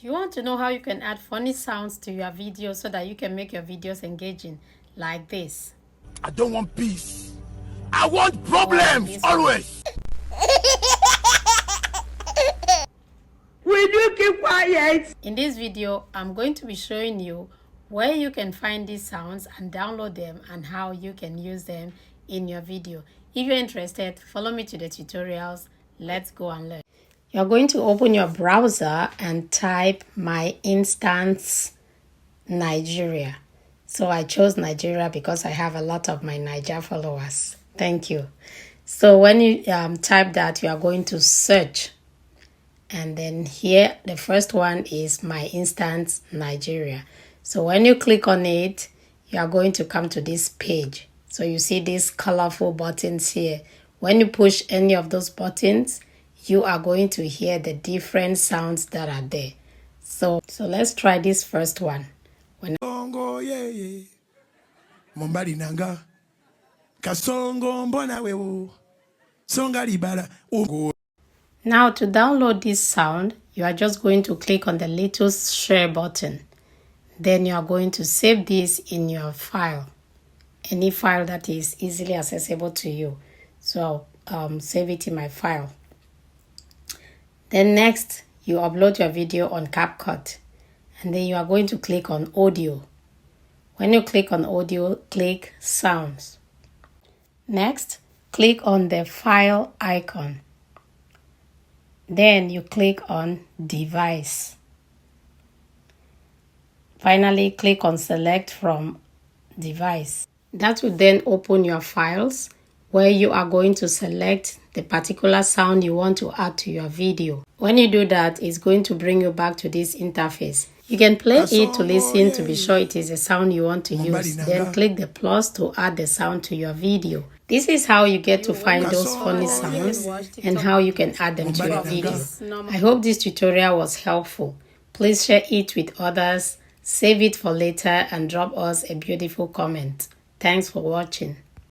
Do you want to know how you can add funny sounds to your videos so that you can make your videos engaging like this? I don't want peace. I want problems always. Will you keep quiet? In this video, I'm going to be showing you where you can find these sounds and download them and how you can use them in your video. If you're interested, follow me to the tutorials. Let's go and learn. You're going to open your browser and type My Instance Nigeria. So I chose Nigeria because I have a lot of my Niger followers. Thank you. So when you type that, you are going to search. And then here, the first one is My Instance Nigeria. So when you click on it, you are going to come to this page. So you see these colorful buttons here. When you push any of those buttons, you are going to hear the different sounds that are there. So let's try this first one. Songo yeah. Mombari nanga. Kasongo mbona wewo. Songa libala. Now to download this sound, you are just going to click on the little share button. Then you are going to save this in your file. Any file that is easily accessible to you. So save it in my file. Then next, you upload your video on CapCut. And then you are going to click on audio. When you click on audio, click sounds. Next, click on the file icon. Then you click on device. Finally, click on select from device. That will then open your files where you are going to select the particular sound you want to add to your video. When you do that, it's going to bring you back to this interface. You can play it to listen to be sure it is a sound you want to use. Then click the plus to add the sound to your video. This is how you get to find those funny sounds and how you can add them to your video. I hope this tutorial was helpful. Please share it with others, save it for later, and drop us a beautiful comment. Thanks for watching.